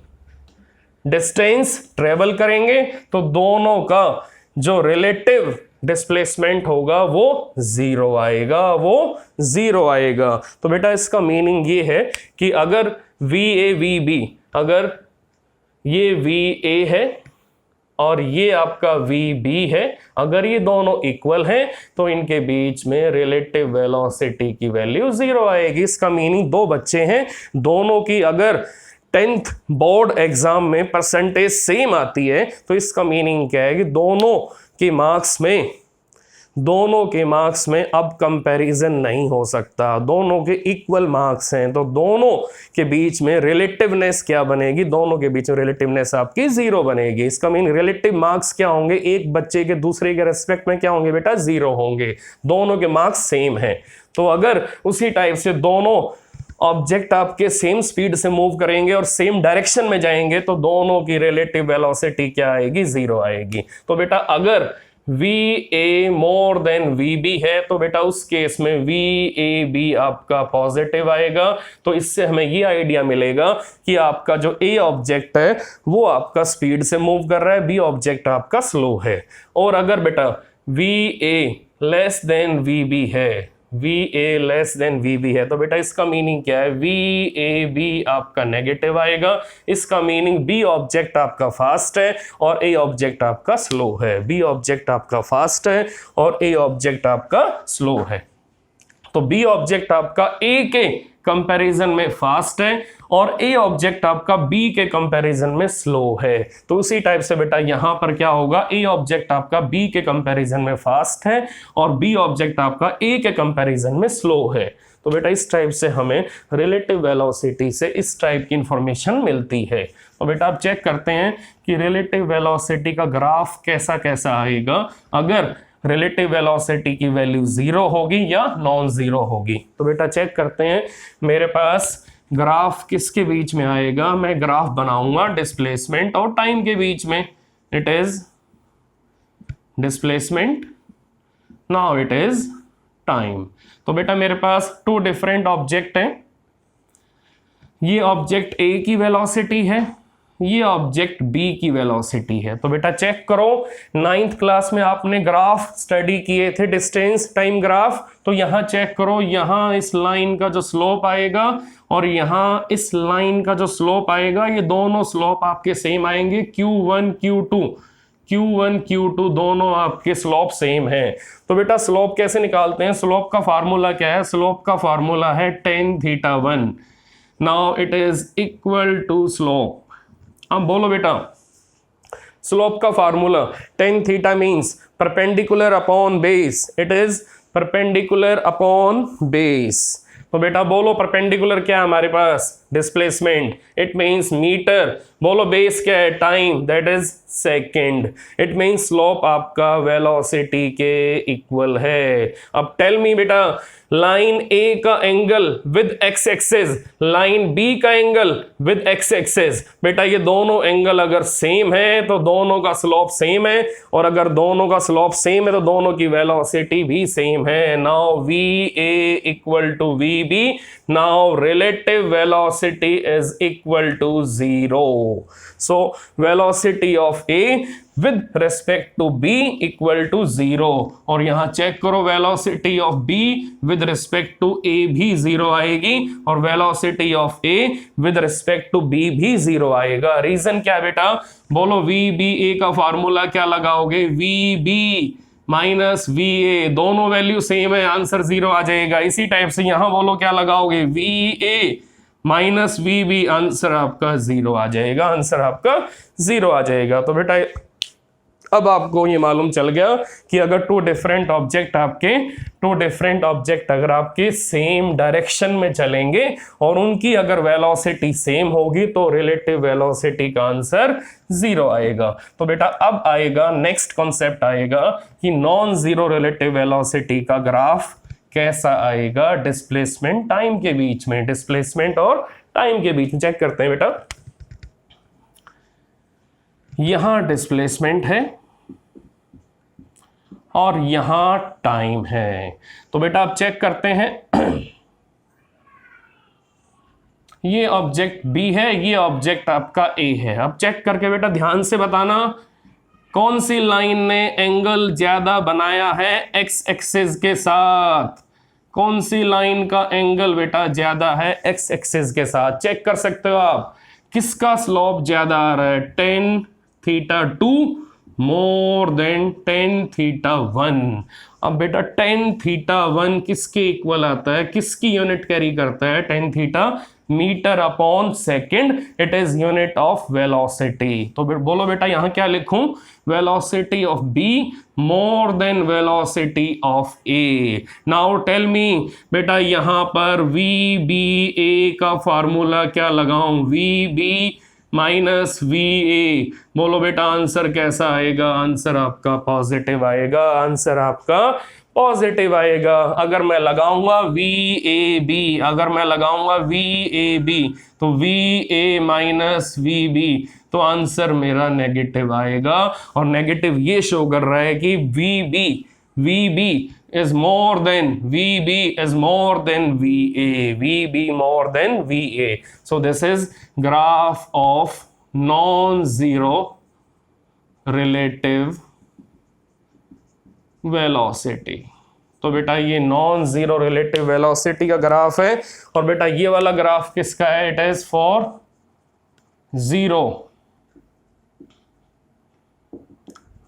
डिस्टेंस ट्रेवल करेंगे, तो दोनों का जो रिलेटिव डिस्प्लेसमेंट होगा वो 0 आएगा, वो 0 आएगा। तो बेटा इसका मीनिंग ये है कि अगर VA VB, अगर ये VA है और ये आपका VB है, अगर ये दोनों इक्वल हैं तो इनके बीच में रिलेटिव वेलोसिटी की वैल्यू 0 आएगी। इसका मीनिंग दो बच्चे हैं, दोनों की अगर 10th बोर्ड एग्जाम में परसेंटेज सेम आती है तो इसका मीनिंग क्या है कि दोनों के मार्क्स में अब कंपैरिजन नहीं हो सकता, दोनों के इक्वल मार्क्स हैं, तो दोनों के बीच में रिलेटिवनेस क्या बनेगी, दोनों के बीच में रिलेटिवनेस आपकी 0 बनेगी। इसका मीन रिलेटिव मार्क्स क्या होंगे, एक बच्चे के दूसरे के रेस्पेक्ट में क्या होंगे बेटा, 0 होंगे, दोनों के मार्क्स सेम हैं। तो अगर उसी टाइप से दोनों ऑब्जेक्ट आपके सेम स्पीड से मूव करेंगे और सेम डायरेक्शन में जाएंगे तो दोनों की रिलेटिव वेलोसिटी क्या आएगी, 0 आएगी। तो बेटा अगर VA मोर देन VB है तो बेटा उस केस में VAB आपका पॉजिटिव आएगा। तो इससे हमें ये आइडिया मिलेगा कि आपका जो A ऑब्जेक्ट है वो आपका स्पीड से मूव कर रहा है, B ऑब्जेक्ट आपका स्लो है। और अगर बेटा VA लेस देन VB है, VA लेस देन VB है तो बेटा इसका मीनिंग क्या है, VAB आपका नेगेटिव आएगा। इसका मीनिंग B ऑब्जेक्ट आपका फास्ट है और A ऑब्जेक्ट आपका स्लो है, B ऑब्जेक्ट आपका फास्ट है और A ऑब्जेक्ट आपका स्लो है। तो B ऑब्जेक्ट आपका A के कंपैरिजन में फास्ट है और A ऑब्जेक्ट आपका B के कंपैरिजन में स्लो है। तो उसी टाइप से बेटा यहां पर क्या होगा, A ऑब्जेक्ट आपका B के कंपैरिजन में फास्ट है और B ऑब्जेक्ट आपका A के कंपैरिजन में स्लो है। तो बेटा इस टाइप से हमें रिलेटिव वेलोसिटी से इस टाइप की इंफॉर्मेशन मिलती है। तो बेटा आप चेक करते हैं कि रिलेटिव वेलोसिटी का ग्राफ कैसा कैसा आएगा अगर रिलेटिव वेलोसिटी की वैल्यू 0 होगी या नॉन 0 होगी। तो बेटा चेक करते हैं मेरे पास ग्राफ किसके बीच में आएगा, मैं ग्राफ बनाऊंगा डिस्प्लेसमेंट और टाइम के बीच में। It is displacement, now it is time. तो बेटा मेरे पास 2 डिफरेंट ऑब्जेक्ट हैं, ये ऑब्जेक्ट A की वेलोसिटी है, ये ऑब्जेक्ट B की वेलोसिटी है। तो बेटा चेक करो 9th क्लास में आपने ग्राफ स्टडी किए थे, डिस्टेंस टाइम ग्राफ। तो यहां चेक करो, यहां इस लाइन का जो स्लोप आएगा और यहां इस लाइन का जो स्लोप आएगा, ये दोनों स्लोप आपके सेम आएंगे, Q1 Q2 दोनों आपके स्लोप सेम है। तो बेटा स्लोप कैसे निकालते हैं, स्लोप का फार्मूला क्या है, स्लोप का फार्मूला है tan θ1। Now it is equal to slope. अब बोलो बेटा स्लोप का formula, tan θ means perpendicular upon base, it is perpendicular upon base. तो बेटा बोलो परपेंडिकुलर क्या है हमारे पास, डिस्प्लेसमेंट, इट मीन्स मीटर। बोलो बेस क्या है, time, that is second. It means slope आपका वेलोसिटी के इक्वल है। अब टेल मी बेटा लाइन A का angle with x axis, line B का एंगल विद x एक्सिस, बेटा ये दोनों एंगल अगर सेम है तो दोनों का स्लोप सेम है और अगर दोनों का स्लोप सेम है तो दोनों की वेलोसिटी भी सेम है। Now VA equal to VB, now relative velocity is equal to 0। So velocity of A with respect to B equal to 0 और यहां चेक करो velocity of B with respect to A भी 0 आएगी और velocity of A with respect to B भी 0 आएगा। Reason क्या बेटा, बोलो VBA का फार्मूला क्या लगाओगे, VB माइनस VA, दोनों वैल्यू सेम है, आंसर 0 आ जाएगा। इसी टाइप से यहां बोलो क्या लगाओगे, VA माइनस VB, आंसर आपका 0 आ जाएगा, आंसर आपका 0 आ जाएगा। तो बेटा अब आपको ये मालूम चल गया कि अगर 2 डिफरेंट ऑब्जेक्ट अगर आपके सेम डायरेक्शन में चलेंगे और उनकी अगर वेलोसिटी सेम होगी तो रिलेटिव वेलोसिटी का आंसर 0 आएगा। तो बेटा अब आएगा नेक्स्ट कॉन्सेप्ट आएगा कि नॉन जीरो रिलेटिव वेलोसिटी का ग्राफ कैसा आएगा डिस्प्लेसमेंट टाइम के बीच में, डिस्प्लेसमेंट और टाइम के बीच में। चेक करते हैं बेटा, यहां डिस्प्लेसमेंट है और यहां टाइम है। तो बेटा आप चेक करते हैं, ये ऑब्जेक्ट B है, ये ऑब्जेक्ट आपका A है। अब चेक करके बेटा ध्यान से बताना कौन सी लाइन ने एंगल ज्यादा बनाया है एक्स एक्सिस के साथ? कौन सी लाइन का एंगल बेटा ज्यादा है एक्स एक्सिस के साथ? चेक कर सकते हो आप, किसका स्लोप ज्यादा आ रहा है? tan theta 2 more than tan theta 1। अब बेटा tan थीटा 1 किसके इक्वल आता है, किसकी यूनिट कैरी करता है? tan theta metre upon second, it is unit of velocity. तो बोलो बेटा यहां क्या लिखूं? Velocity of B more than velocity of A. Now tell me बेटा यहां पर वी बी ए का फार्मूला क्या लगाऊं? V B minus V A. बोलो बेटा आंसर कैसा आएगा? आंसर आपका पॉजिटिव आएगा, आंसर आपका पॉजिटिव आएगा। अगर मैं लगाऊंगा वी ए बी, अगर मैं लगाऊंगा वी ए बी, तो V A minus V B, तो आंसर मेरा नेगेटिव आएगा। और नेगेटिव ये शो कर रहा है कि V B is more than VB is more than VA, VB more than VA. So this is graph of non-zero relative velocity. तो बेटा ये नॉन जीरो रिलेटिव वेलोसिटी का ग्राफ है। और बेटा ये वाला ग्राफ किसका है? It is for zero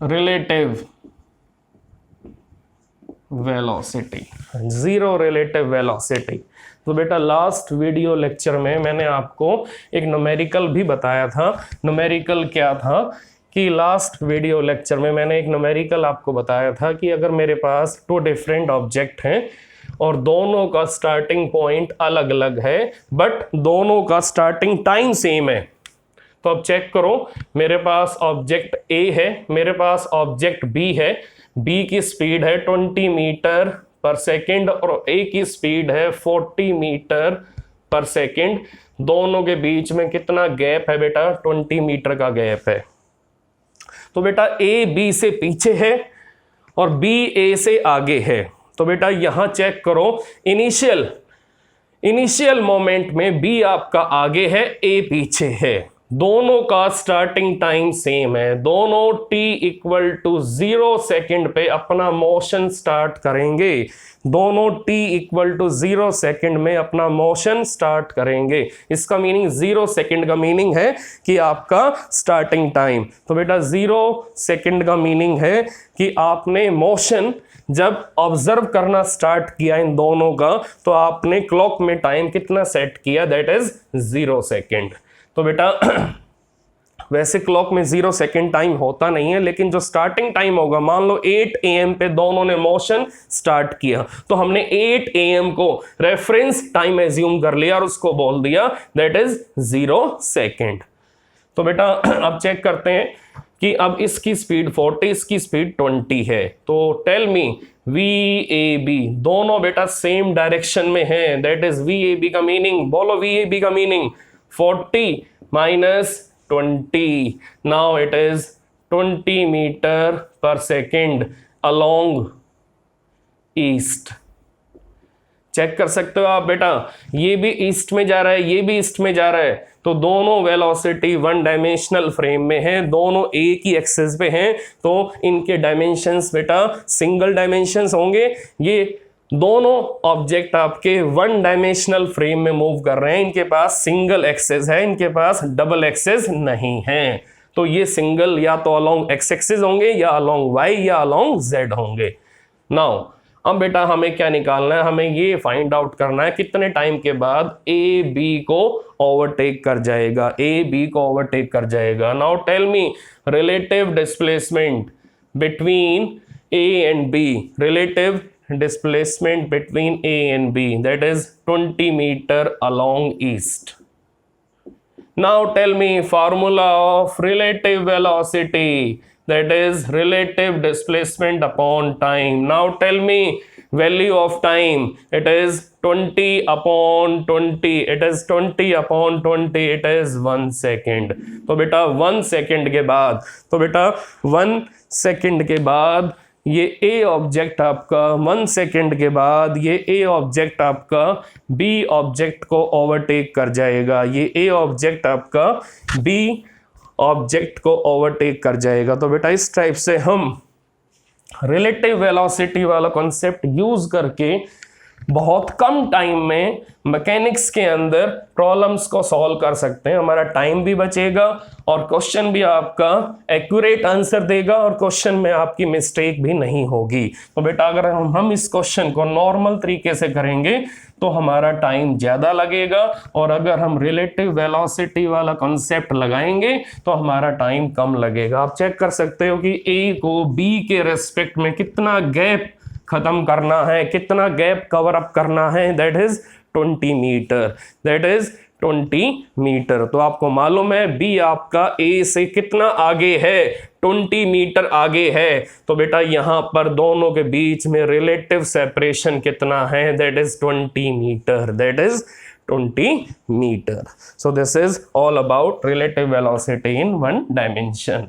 relative velocity, zero relative velocity. तो बेटा लास्ट वीडियो लेक्चर में मैंने आपको एक न्यूमेरिकल भी बताया था। न्यूमेरिकल क्या था कि लास्ट वीडियो लेक्चर में मैंने एक न्यूमेरिकल आपको बताया था कि अगर मेरे पास 2 डिफरेंट ऑब्जेक्ट हैं और दोनों का स्टार्टिंग पॉइंट अलग अलग है बट दोनों का स्टार्टिंग टाइम सेम है, तो अब चेक करो, मेरे पास ऑब्जेक्ट ए है, मेरे पास ऑब्जेक्ट बी है। बी की स्पीड है 20 मीटर पर सेकेंड और ए की स्पीड है 40 मीटर पर सेकेंड। दोनों के बीच में कितना गैप है बेटा? 20 मीटर का गैप है। तो बेटा ए बी से पीछे है और बी ए से आगे है। तो बेटा यहां चेक करो, इनिशियल मोमेंट में बी आपका आगे है, ए पीछे है। दोनों का स्टार्टिंग टाइम सेम है, दोनों t इक्वल टू 0 सेकेंड पे अपना मोशन स्टार्ट करेंगे। दोनों t इक्वल टू 0 सेकेंड में अपना मोशन स्टार्ट करेंगे। इसका मीनिंग 0 सेकेंड का मीनिंग है कि आपका स्टार्टिंग टाइम। तो बेटा 0 सेकेंड का मीनिंग है कि आपने मोशन जब ऑब्जर्व करना स्टार्ट किया इन दोनों का, तो आपने क्लॉक में टाइम कितना सेट किया? That is 0 second. तो बेटा वैसे क्लॉक में 0 सेकेंड टाइम होता नहीं है, लेकिन जो स्टार्टिंग टाइम होगा, मान लो 8 AM पे दोनों ने मोशन स्टार्ट किया, तो हमने 8 AM को रेफरेंस टाइम एज्यूम कर लिया और उसको बोल दिया दैट इज 0 सेकेंड। तो बेटा अब चेक करते हैं कि अब इसकी स्पीड 40, इसकी स्पीड 20 है। तो टेल मी VAB, दोनों बेटा सेम डायरेक्शन में है, दैट इज VAB का मीनिंग, बोलो VAB का meaning 40 minus 20. Now it is 20 meter per second along east. Check कर सकते हो आप बेटा, ये भी ईस्ट में जा रहा है, ये भी ईस्ट में जा रहा है। तो दोनों वेलोसिटी 1 डायमेंशनल फ्रेम में है, दोनों एक ही एक्सिस पे हैं, तो इनके डायमेंशंस बेटा सिंगल डायमेंशंस होंगे। ये दोनों ऑब्जेक्ट आपके 1 डायमेंशनल फ्रेम में मूव कर रहे हैं, इनके पास सिंगल एक्सिस है, इनके पास डबल एक्सिस नहीं है। तो ये सिंगल या तो अलोंग एक्स एक्सिस होंगे या अलोंग वाई या अलोंग जेड होंगे। नाउ अब बेटा हमें क्या निकालना है? हमें ये फाइंड आउट करना है कितने टाइम के बाद ए बी को ओवरटेक कर जाएगा, ए बी को ओवरटेक कर जाएगा। Now tell me relative displacement between A and B, relative displacement between A and B, that is 20 meter along east. Now tell me formula of relative velocity, that is relative displacement upon time. Now tell me value of time, it is 20 upon 20, it is 20 upon 20, it is 1 second. तो बेटा 1 second के बाद, तो बेटा 1 second के बाद ये ए object आपका 1 सेकेंड के बाद ये ए ऑब्जेक्ट आपका बी ऑब्जेक्ट को ओवरटेक कर जाएगा। ये ए ऑब्जेक्ट आपका बी ऑब्जेक्ट को ओवरटेक कर जाएगा। तो बेटा इस टाइप से हम रिलेटिव वेलोसिटी वाला कॉन्सेप्ट यूज करके बहुत कम टाइम में मैकेनिक्स के अंदर प्रॉब्लम्स को सॉल्व कर सकते हैं। हमारा टाइम भी बचेगा और क्वेश्चन भी आपका एक्यूरेट आंसर देगा और क्वेश्चन में आपकी मिस्टेक भी नहीं होगी। तो बेटा अगर हम इस क्वेश्चन को नॉर्मल तरीके से करेंगे तो हमारा टाइम ज़्यादा लगेगा, और अगर हम रिलेटिव वेलोसिटी वाला कॉन्सेप्ट लगाएंगे तो हमारा टाइम कम लगेगा। आप चेक कर सकते हो कि ए को बी के रेस्पेक्ट में कितना गैप खत्म करना है, कितना गैप कवर अप करना है, that is 20 metre, that is 20 metre. तो आपको मालूम है बी आपका ए से कितना आगे है, 20 मीटर आगे है। तो बेटा यहां पर दोनों के बीच में रिलेटिव सेपरेशन कितना है, that is 20 metre, that is 20 metre. So this is all about relative velocity in one dimension.